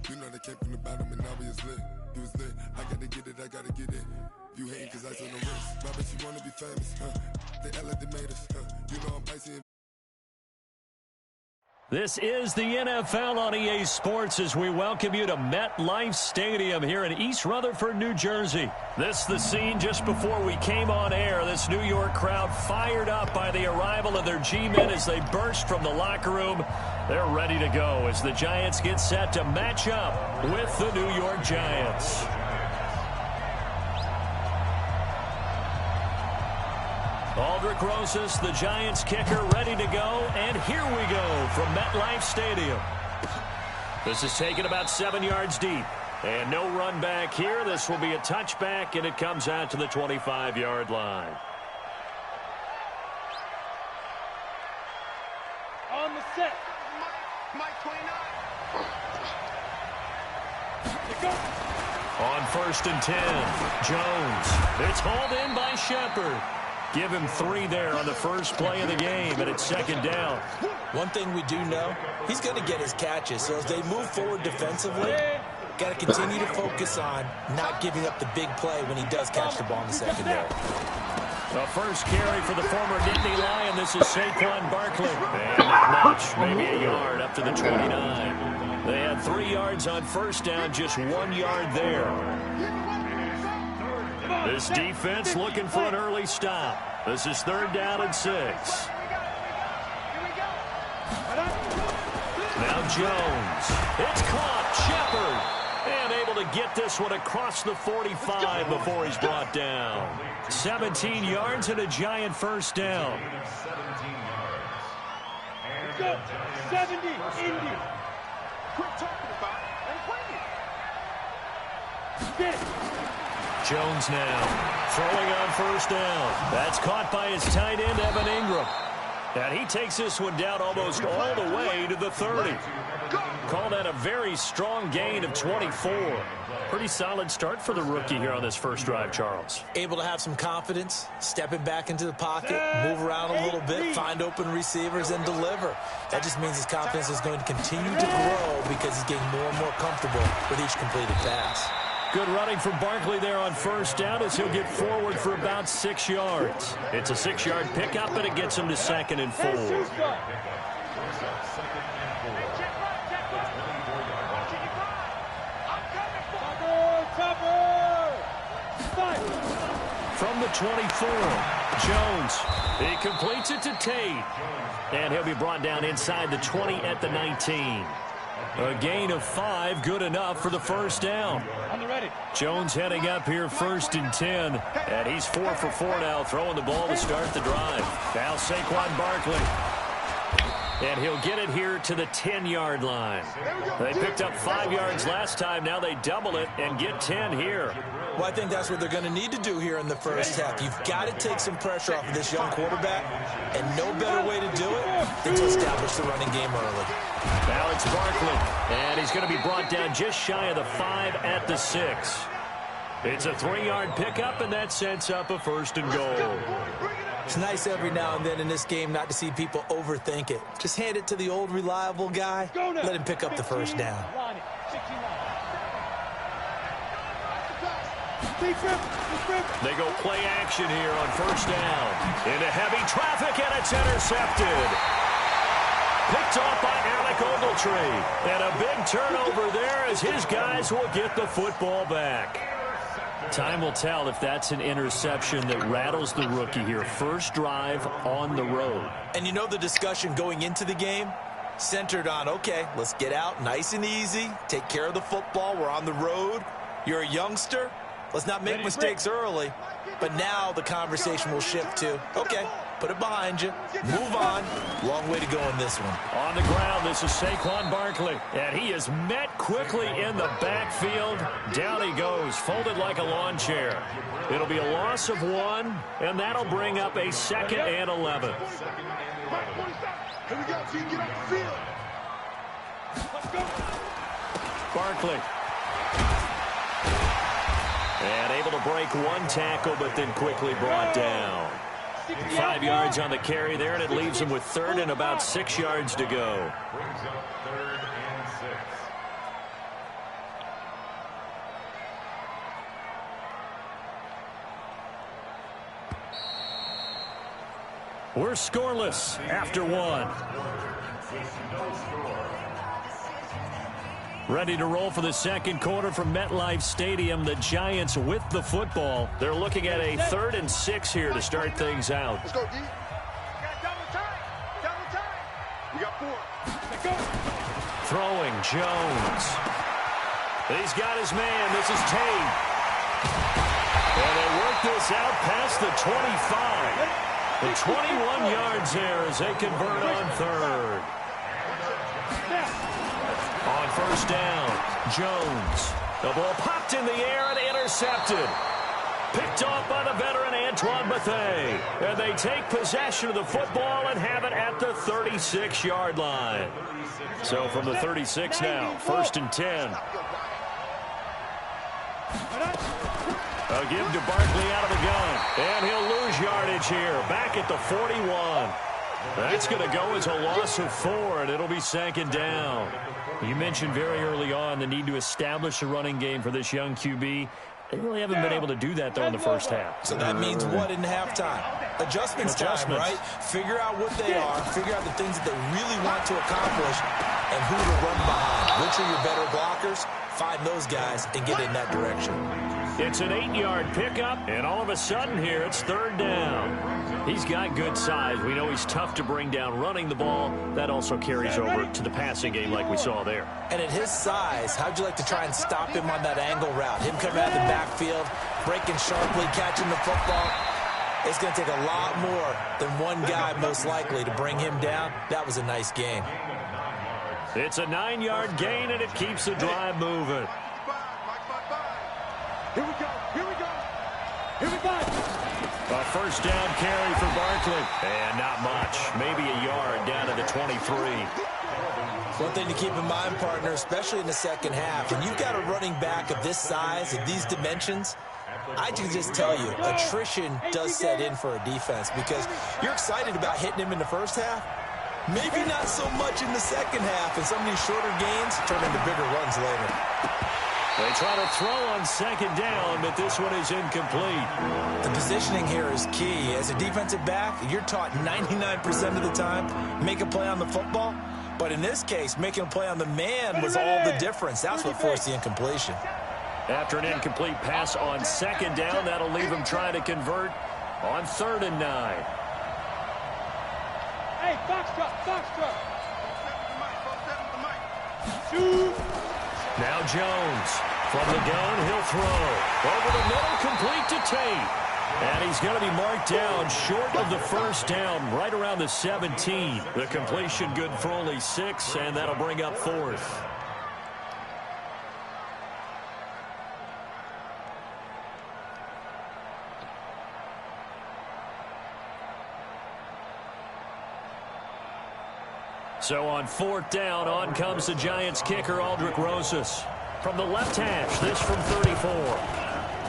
You know they came from the bottom and now we is lit. You was lit. I gotta get it, I gotta get it. You hating cause I on the wrist. My bitch, you wanna be famous, huh? They act like they made us, huh? You know I'm icy. This is the NFL on EA Sports as we welcome you to MetLife Stadium here in East Rutherford, New Jersey. This is the scene just before we came on air. This New York crowd fired up by the arrival of their G-men as they burst from the locker room. They're ready to go as the Giants get set to match up with the New York Giants. Aldrich Rosas, the Giants kicker, ready to go. And here we go from MetLife Stadium. This is taken about 7 yards deep. And no run back here. This will be a touchback, and it comes out to the 25-yard line. On the set. Mike 29. On 1st and 10, Jones. It's hauled in by Shepard. Give him 3 there on the first play of the game, and it's 2nd down. One thing we do know, he's going to get his catches. So as they move forward defensively, got to continue to focus on not giving up the big play when he does catch the ball in the secondary. The first carry for the former Nittany Lion. This is Saquon Barkley. And not much, maybe a yard up to the 29. They had 3 yards on first down, just 1 yard there. This defense looking for an early stop. This is 3rd down and 6. Now Jones. It's caught. Shepard. And able to get this one across the 45 before he's brought down. 17 yards and a Giant first down. 70, Indy. Quit talking about and play it. Jones now throwing on first down. That's caught by his tight end, Evan Ingram. And he takes this one down almost all the way to the 30. Call that a very strong gain of 24. Pretty solid start for the rookie here on this first drive, Charles. Able to have some confidence, stepping back into the pocket, move around a little bit, find open receivers, and deliver. That just means his confidence is going to continue to grow because he's getting more and more comfortable with each completed pass. Good running from Barkley there on first down as he'll get forward for about 6 yards. It's a 6-yard pickup, and it gets him to 2nd and 4. From the 24, Jones. He completes it to Tate. And he'll be brought down inside the 20 at the 19. A gain of 5, good enough for the first down. Jones heading up here 1st and 10. And he's 4 for 4 now, throwing the ball to start the drive. Now Saquon Barkley. And he'll get it here to the 10-yard line. They picked up 5 yards last time. Now they double it and get 10 here. Well, I think that's what they're going to need to do here in the first half. You've got to take some pressure off of this young quarterback, and no better way to do it than to establish the running game early. Now it's Barkley, and he's going to be brought down just shy of the 5 at the 6. It's a 3-yard pickup, and that sets up a 1st and goal. It's nice every now and then in this game not to see people overthink it. Just hand it to the old reliable guy, let him pick up the first down. They go play action here on first down. Into heavy traffic, and it's intercepted. Picked off by Alec Ogletree. And a big turnover there as his guys will get the football back. Time will tell if that's an interception that rattles the rookie here. First drive on the road. And you know the discussion going into the game? Centered on, okay, let's get out nice and easy. Take care of the football. We're on the road. You're a youngster. Let's not make mistakes early. But now the conversation will shift to, okay, put it behind you. Move on. Long way to go in this one. On the ground, this is Saquon Barkley. And he is met quickly in the backfield. Down he goes, folded like a lawn chair. It'll be a loss of 1, and that'll bring up a 2nd and 11. Here we go. So you get off the field. Let's go. Barkley. And able to break 1 tackle, but then quickly brought down. 5 yards on the carry there, and it leaves him with 3rd and about 6 yards to go. We're scoreless after one. Ready to roll for the second quarter from MetLife Stadium. The Giants with the football. They're looking at a 3rd and 6 here to start things out. Let's go, D. Double time. Double time. We got 4. Let's go. Throwing Jones. He's got his man. This is Tate. And they work this out past the 25. The 21 yards there as they convert on 3rd. On 1st down, Jones. The ball popped in the air and intercepted. Picked off by the veteran Antoine Bethea. And they take possession of the football and have it at the 36-yard line. So from the 36 now, 1st and 10. A give to Barkley out of the gun. And he'll lose yardage here. Back at the 41. That's going to go as a loss of 4, and it'll be 2nd down. You mentioned very early on the need to establish a running game for this young QB. They really haven't been able to do that, though, in the first half. So that means what in halftime? Adjustments time, right? Figure out what they are, figure out the things that they really want to accomplish, and who to run behind. Which are your better blockers? Find those guys and get in that direction. It's an 8-yard pickup, and all of a sudden here it's 3rd down. He's got good size. We know he's tough to bring down running the ball. That also carries over to the passing game like we saw there. And at his size, how'd you like to try and stop him on that angle route? Him coming out of the backfield, breaking sharply, catching the football. It's going to take a lot more than one guy most likely to bring him down. That was a nice game. It's a 9-yard gain, and it keeps the drive moving. Here we go. Here we go. Here we go. A 1st down carry for Barkley. And not much. Maybe a yard down to the 23. One thing to keep in mind, partner, especially in the second half, when you've got a running back of this size, of these dimensions, I can just tell you, attrition does set in for a defense because you're excited about hitting him in the first half. Maybe not so much in the second half, and some of these shorter gains turn into bigger runs later. They try to throw on 2nd down, but this one is incomplete. The positioning here is key. As a defensive back, you're taught 99% of the time, make a play on the football. But in this case, making a play on the man was all the difference. That's what forced the incompletion. After an incomplete pass on 2nd down, that'll leave him trying to convert on 3rd and 9. Hey, box truck. Shoot. Now Jones. From the gun, he'll throw. Over the middle, complete to Tate. And he's going to be marked down short of the 1st down, right around the 17. The completion good for only 6, and that'll bring up 4th. So on 4th down, on comes the Giants kicker, Aldrick Rosas. From the left hash, this from 34.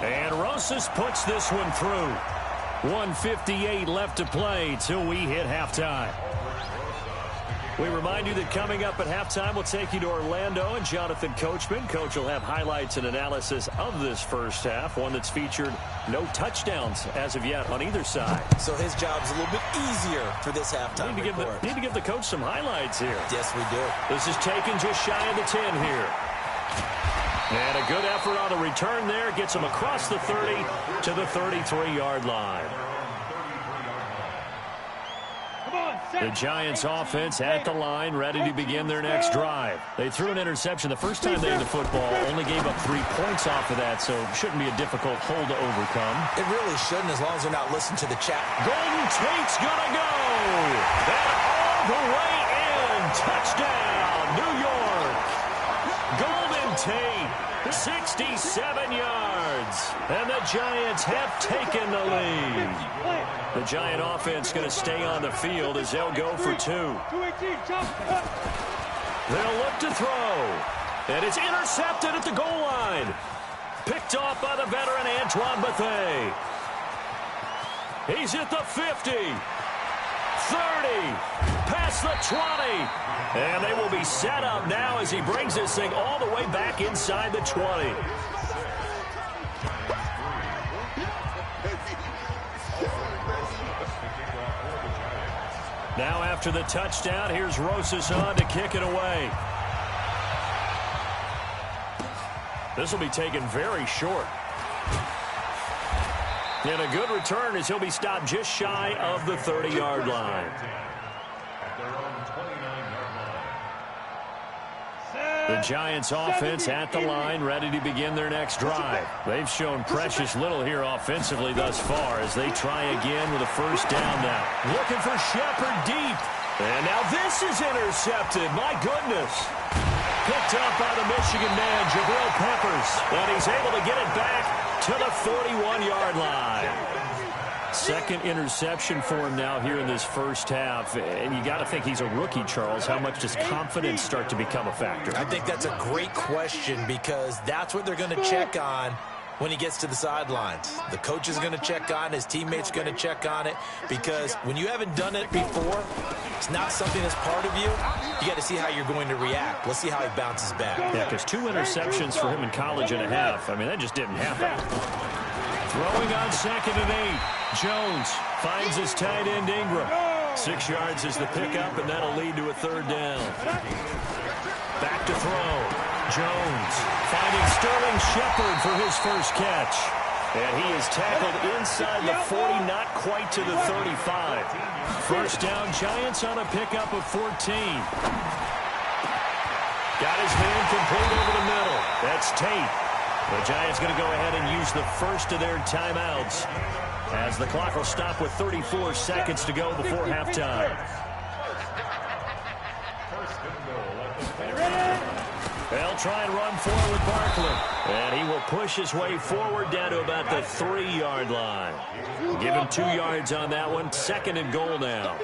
And Rosas puts this one through. 1:58 left to play till we hit halftime. We remind you that coming up at halftime, we'll take you to Orlando and Jonathan Coachman. Coach will have highlights and analysis of this first half, one that's featured no touchdowns as of yet on either side. So his job's a little bit easier for this halftime report. Need to give the coach some highlights here. Yes, we do. This is taken just shy of the 10 here. And a good effort on the return there. Gets him across the 30 to the 33-yard line. The Giants offense at the line, ready to begin their next drive. They threw an interception the first time they had the football, only gave up 3 points off of that, so shouldn't be a difficult hole to overcome. It really shouldn't, as long as they're not listening to the chat. Golden Tate's gonna go! And all the way in! Touchdown, New York! Golden Tate, 67 yards, and the Giants have taken the lead. The Giant offense going to stay on the field as they'll go for 2. They'll look to throw, and it's intercepted at the goal line. Picked off by the veteran Antoine Bethea. He's at the 50, 30, past the 20, and they will be set up now as he brings this thing all the way back inside the 20. Now after the touchdown, here's Rosas on to kick it away. This will be taken very short. And a good return as he'll be stopped just shy of the 30-yard line. The Giants offense at the line, ready to begin their next drive. They've shown precious little here offensively thus far as they try again with a first down now. Looking for Shepard deep. And now this is intercepted. My goodness. Picked up by the Michigan man, Jabril Peppers. And he's able to get it back to the 41-yard line. Second interception for him now here in this first half. And you got to think he's a rookie, Charles. How much does confidence start to become a factor? I think that's a great question because that's what they're going to check on when he gets to the sidelines. The coach is going to check on it. His teammates are going to check on it because when you haven't done it before, it's not something that's part of you. You got to see how you're going to react. Let's see how he bounces back. Yeah, because 2 interceptions for him in college and a half. I mean, that just didn't happen. Throwing on 2nd and 8. Jones finds his tight end Ingram. 6 yards is the pickup, and that'll lead to a 3rd down. Back to throw. Jones finding Sterling Shepard for his first catch. And he is tackled inside the 40, not quite to the 35. First down, Giants on a pickup of 14. Got his man complete over the middle. That's Tate. The Giants going to go ahead and use the first of their timeouts as the clock will stop with 34 seconds to go before halftime. They'll try and run forward with Barkley. And he will push his way forward down to about the 3-yard line. Give him 2 yards on that one. 2nd and goal now.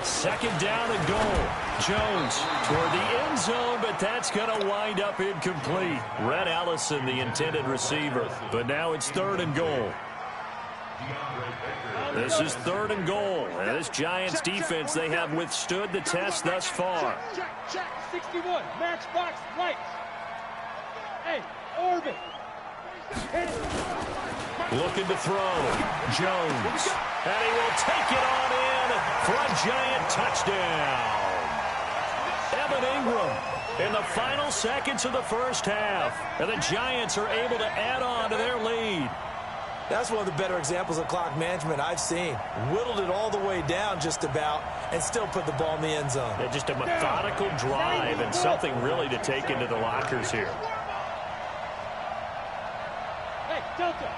2nd down and goal. Jones toward the end zone, but that's going to wind up incomplete. Red Allison, the intended receiver. But now it's 3rd and goal. This is 3rd and goal. And this Giants defense, they have withstood the test thus far. Check, 61, matchbox, lights. Hey, orbit. Looking to throw. Jones. And he will take it on in for a Giant touchdown. Evan Ingram in the final seconds of the first half. And the Giants are able to add on to their lead. That's one of the better examples of clock management I've seen. Whittled it all the way down just about and still put the ball in the end zone. Yeah, just a methodical drive and something really to take into the lockers here. Hey, Delta.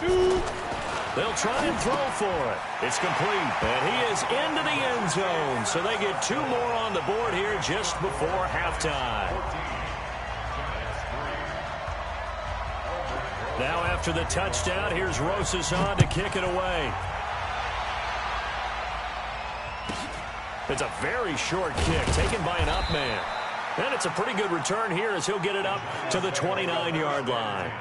2. They'll try and throw for it. It's complete, and he is into the end zone. So they get 2 more on the board here just before halftime. Now after the touchdown, here's Rosas on to kick it away. It's a very short kick taken by an up man. And it's a pretty good return here as he'll get it up to the 29-yard line.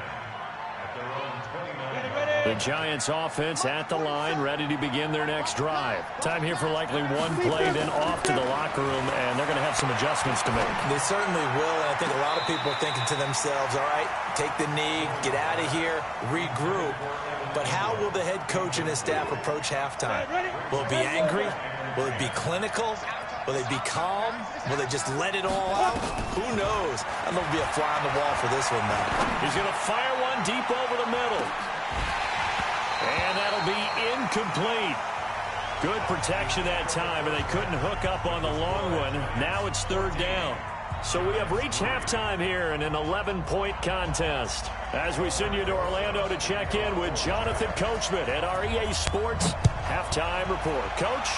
The Giants offense at the line, ready to begin their next drive. Time here for likely one play, then off to the locker room, and they're going to have some adjustments to make. They certainly will, and I think a lot of people are thinking to themselves, all right, take the knee, get out of here, regroup. But how will the head coach and his staff approach halftime? Will it be angry? Will it be clinical? Will they be calm? Will they just let it all out? Who knows? I think there'll be a fly on the wall for this one, though. He's going to fire one deep over the middle. And that'll be incomplete. Good protection that time, and they couldn't hook up on the long one. Now it's 3rd down. So we have reached halftime here in an 11-point contest. As we send you to Orlando to check in with Jonathan Coachman at our EA Sports Halftime Report. Coach?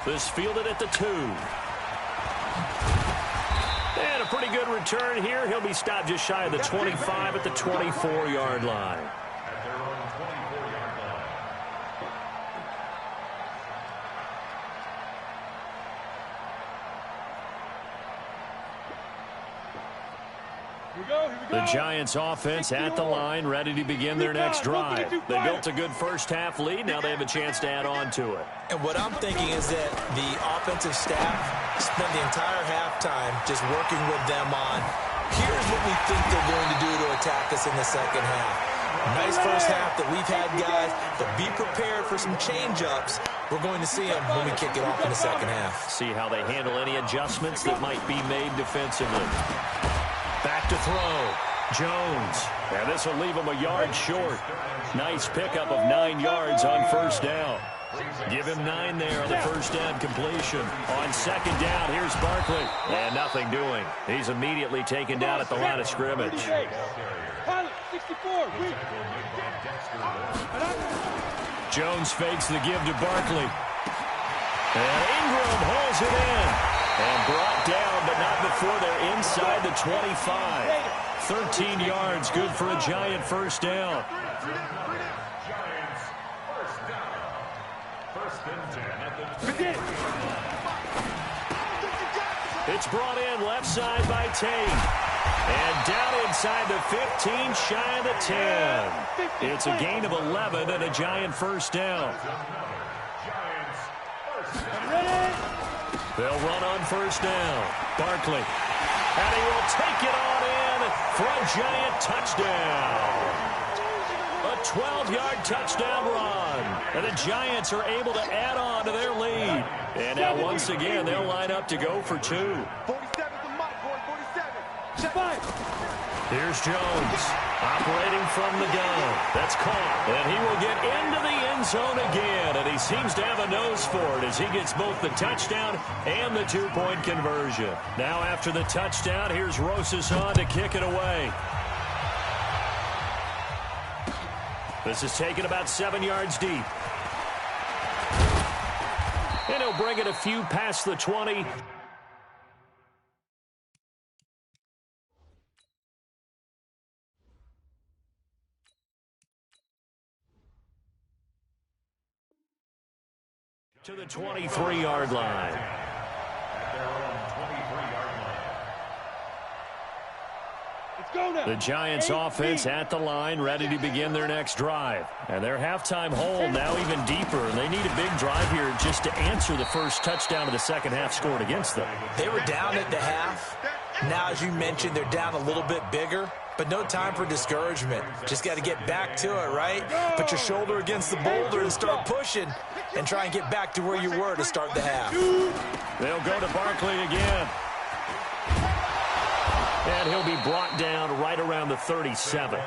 This fielded at the 2. And a pretty good return here. He'll be stopped just shy of the 25 at the 24-yard line. The Giants offense at the line, ready to begin their next drive. They built a good first half lead. Now they have a chance to add on to it. And what I'm thinking is that the offensive staff spent the entire halftime just working with them on, here's what we think they're going to do to attack us in the second half. Nice first half that we've had, guys, but be prepared for some change-ups. We're going to see them when we kick it off in the second half. See how they handle any adjustments that might be made defensively. Back to throw. Jones. And this will leave him a yard short. Nice pickup of 9 yards on first down. Give him 9 there on the first down completion. On second down, here's Barkley. And nothing doing. He's immediately taken down at the line of scrimmage. 64. Jones fakes the give to Barkley. And Ingram hauls it in. And brought down, but not before they're inside the 25. 13 yards, good for a Giant first down. It's brought in left side by Tate. And down inside the 15, shy of the 10. It's a gain of 11 and a Giant first down. They'll run on first down. Barkley. And he will take it on in for a Giant touchdown. A 12-yard touchdown run. And the Giants are able to add on to their lead. And now once again, they'll line up to go for 2. 47 to Mike, boy, 47. Here's Jones, operating from the gun. That's caught, and he will get into the end zone again, and he seems to have a nose for it as he gets both the touchdown and the 2-point conversion. Now after the touchdown, here's Rosas on to kick it away. This is taken about 7 yards deep. And he'll bring it a few past the 20. To the 23-yard line. The Giants offense at the line, ready to begin their next drive. And their halftime hole now even deeper. And they need a big drive here just to answer the first touchdown of the second half scored against them. They were down at the half. Now, as you mentioned, they're down a little bit bigger. But no time for discouragement. Just got to get back to it, right? Put your shoulder against the boulder and start pushing. And try and get back to where you were to start the half. They'll go to Barkley again. And he'll be brought down right around the 37.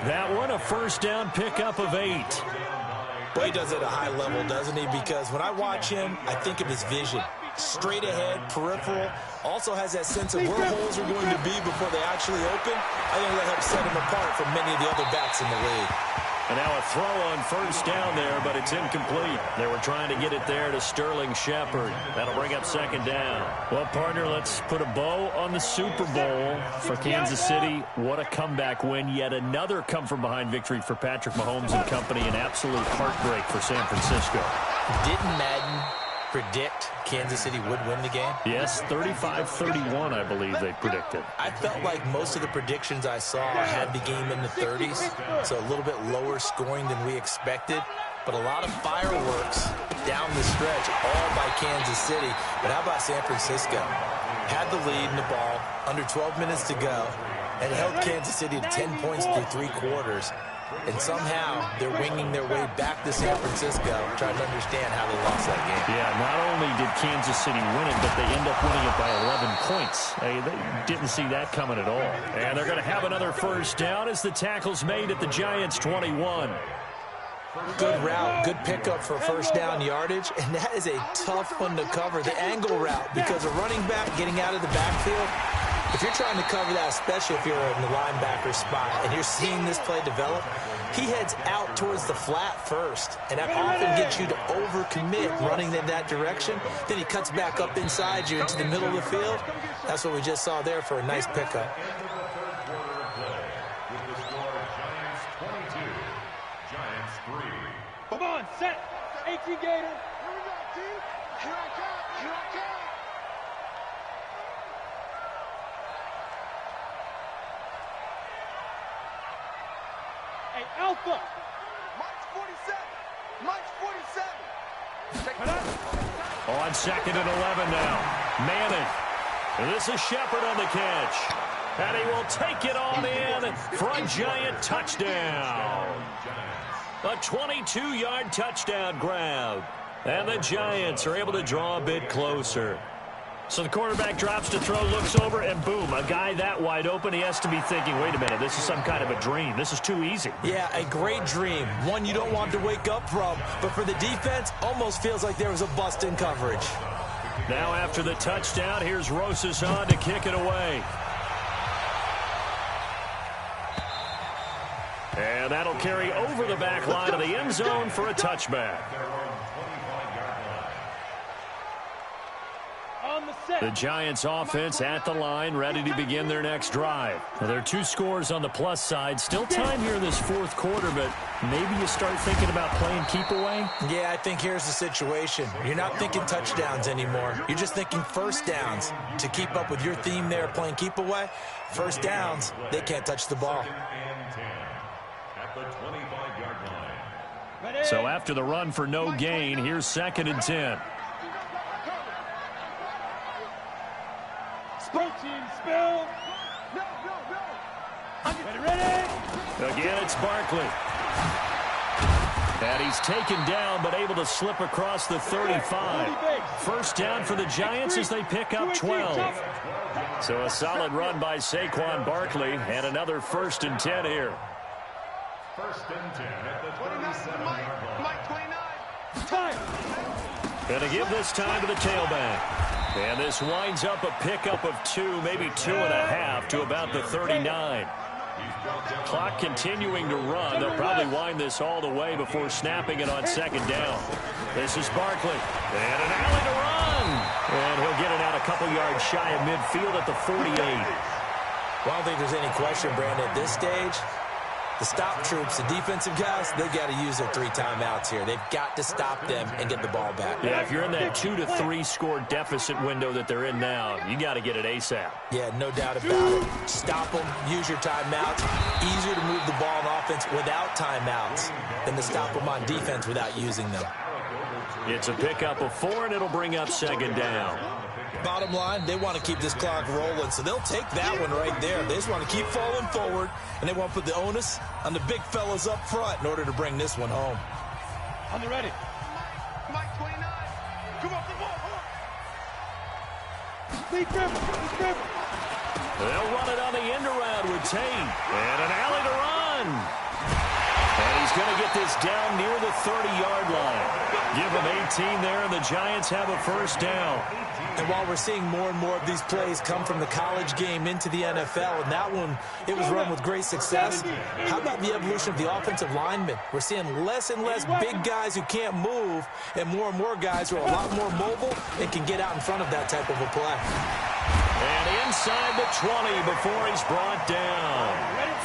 That one, a first down pickup of 8. Boy, he does it at a high level, doesn't he? Because when I watch him, I think of his vision. Straight ahead, peripheral. Also has that sense of where holes are going to be before they actually open. I think that helps set him apart from many of the other backs in the league. And now a throw on first down there, but it's incomplete. They were trying to get it there to Sterling Shepard. That'll bring up second down. Well, partner, let's put a bow on the Super Bowl for Kansas City. What a comeback win. Yet another come-from-behind victory for Patrick Mahomes and company. An absolute heartbreak for San Francisco. Didn't Madden predict Kansas City would win the game? Yes, 35-31, I believe they predicted. I felt like most of the predictions I saw had the game in the 30s, so a little bit lower scoring than we expected, but a lot of fireworks down the stretch, all by Kansas City. But how about San Francisco? Had the lead in the ball, under 12 minutes to go, and held Kansas City to 10 points through 3 quarters. And somehow they're winging their way back to San Francisco, trying to understand how they lost that game. Yeah, not only did Kansas City win it, but they end up winning it by 11 points. They didn't see that coming at all. And they're going to have another first down as the tackle's made at the Giants' 21. Good route, good pickup for first down yardage, and that is a tough one to cover, the angle route, because a running back getting out of the backfield, if you're trying to cover that, especially if you're in the linebacker spot and you're seeing this play develop, he heads out towards the flat first, and that often gets you to overcommit running in that direction. Then he cuts back up inside you into the middle of the field. That's what we just saw there for a nice pickup. Come on, set. 18 Gator. Here we go, T. Here I come. Here I come. Hey, Alpha. Mike's 47. Mike's 47. On second and 11 now. Manning. And this is Shepard on the catch. And he will take it on in for a Giant touchdown. A 22-yard touchdown grab. And the Giants are able to draw a bit closer. So the quarterback drops to throw, looks over, and boom, a guy that wide open, he has to be thinking, wait a minute, this is some kind of a dream. This is too easy. Yeah, a great dream. One you don't want to wake up from. But for the defense, almost feels like there was a bust in coverage. Now after the touchdown, here's Rosas on to kick it away. And that'll carry over the back line of the end zone for a touchback. The Giants offense at the line, ready to begin their next drive. Now, there are 2 scores on the plus side. Still time here in this fourth quarter, but maybe you start thinking about playing keep away? Yeah, I think here's the situation. You're not thinking touchdowns anymore. You're just thinking first downs. To keep up with your theme there, playing keep away, first downs, they can't touch the ball. So after the run for no gain, here's 2nd and 10. Spill. Ready. Again, it's Barkley. And he's taken down, but able to slip across the 35. First down for the Giants as they pick up 12. So a solid run by Saquon Barkley, and another 1st and 10 here. 1st and 10 at the 37-yard line. Mike 29. Time. Going to give this time to the tailback. And this winds up a pickup of 2, maybe 2.5 to about the 39. Clock continuing to run. They'll probably wind this all the way before snapping it on 2nd down. This is Barkley. And an alley to run. And he'll get it out a couple yards shy of midfield at the 48. Well, I don't think there's any question, Brandon, at this stage. The stop troops, the defensive guys, they've got to use their 3 timeouts here. They've got to stop them and get the ball back. Yeah, if you're in that 2 to 3 score deficit window that they're in now, you got to get it ASAP. Yeah, no doubt about it. Stop them, use your timeouts. Easier to move the ball on offense without timeouts than to stop them on defense without using them. It's a pickup of 4, and it'll bring up 2nd down. Bottom line, they want to keep this clock rolling, so they'll take that one right there. They just want to keep falling forward, and they want to put the onus on the big fellas up front in order to bring this one home. On the ready. Mike 29. Come on, come on, come on. Lee Griffin. They'll run it on the end around with Tate. And an alley to run. And he's going to get this down near the 30-yard line. Give him 18 there, and the Giants have a 1st down. And while we're seeing more and more of these plays come from the college game into the NFL, and that one, it was run with great success, how about the evolution of the offensive linemen? We're seeing less and less big guys who can't move, and more guys who are a lot more mobile and can get out in front of that type of a play. And inside the 20 before he's brought down.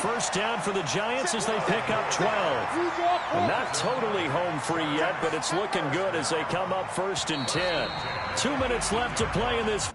1st down for the Giants as they pick up 12. Not totally home free yet, but it's looking good as they come up 1st and 10. 2 minutes left to play in this.